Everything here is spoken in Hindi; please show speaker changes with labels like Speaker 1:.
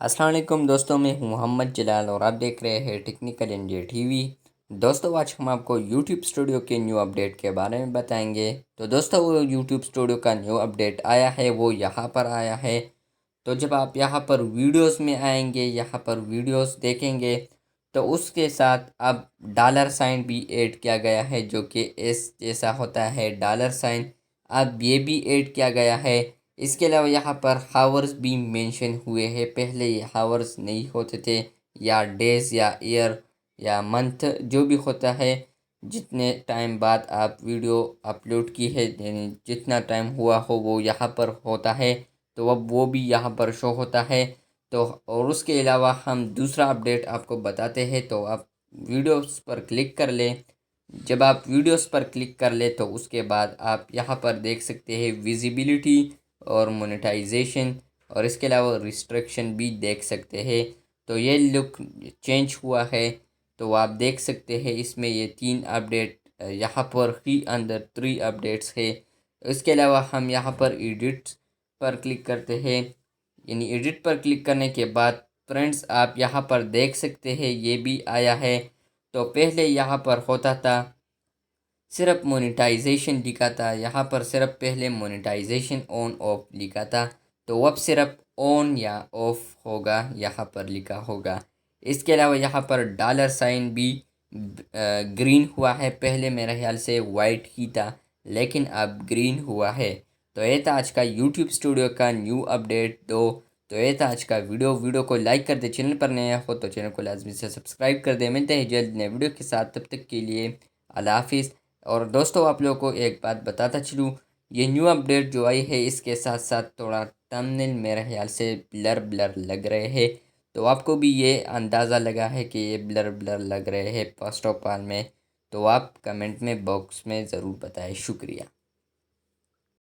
Speaker 1: अस्सलाम वालेकुम दोस्तों, मैं हूं मोहम्मद जलाल और आप देख रहे हैं टेक्निकल इंडिया टीवी। दोस्तों, आज हम आपको यूट्यूब स्टूडियो के न्यू अपडेट के बारे में बताएंगे। तो दोस्तों, वो यूट्यूब स्टूडियो का न्यू अपडेट आया है, वो यहाँ पर आया है। तो जब आप यहाँ पर वीडियोस में आएंगे, यहाँ पर वीडियोस देखेंगे, तो उसके साथ अब डॉलर साइन भी ऐड किया गया है, जो कि एस जैसा होता है डॉलर साइन। अब ये भी ऐड किया गया है। इसके अलावा यहाँ पर हावर्स भी मेंशन हुए हैं। पहले ये हावर्स नहीं होते थे, या डेज या ईयर या मंथ जो भी होता है, जितने टाइम बाद आप वीडियो अपलोड की है, यानी जितना टाइम हुआ हो वो यहाँ पर होता है। तो अब वो भी यहाँ पर शो होता है। तो और उसके अलावा हम दूसरा अपडेट आपको बताते हैं। तो आप वीडियोस पर क्लिक कर लें। जब आप वीडियोस पर क्लिक कर ले तो उसके बाद आप यहाँ पर देख सकते हैं विजिबिलिटी और मोनेटाइजेशन, और इसके अलावा रिस्ट्रिक्शन भी देख सकते हैं। तो ये लुक चेंज हुआ है। तो आप देख सकते हैं इसमें ये 3 अपडेट यहाँ पर ही अंदर 3 अपडेट्स है। इसके अलावा हम यहाँ पर एडिट्स पर क्लिक करते हैं। यानी एडिट पर क्लिक करने के बाद फ्रेंड्स आप यहाँ पर देख सकते हैं ये भी आया है। तो पहले यहाँ पर होता था सिर्फ मोनेटाइजेशन लिखा था, यहाँ पर सिर्फ पहले मोनेटाइजेशन ऑन ऑफ लिखा था। तो अब सिर्फ ऑन या ऑफ होगा, यहाँ पर लिखा होगा। इसके अलावा यहाँ पर डॉलर साइन भी ग्रीन हुआ है। पहले मेरे ख्याल से वाइट ही था, लेकिन अब ग्रीन हुआ है। तो ये था आज का यूट्यूब स्टूडियो का न्यू अपडेट। तो ये था आज का वीडियो को लाइक कर दे, चैनल पर नया हो तो चैनल को लाजमी से सब्सक्राइब कर दे। मिलते हैं जल्द नए वीडियो के साथ, तब तक के लिए अल्लाह हाफिज़। और दोस्तों, आप लोगों को एक बात बताता चलूँ, ये न्यू अपडेट जो आई है इसके साथ साथ थोड़ा थंबनेल मेरे ख्याल से ब्लर ब्लर लग रहे हैं। तो आपको भी ये अंदाज़ा लगा है कि ये ब्लर ब्लर लग रहे हैं फर्स्ट ऑफ ऑल में? तो आप कमेंट में बॉक्स में ज़रूर बताएं। शुक्रिया।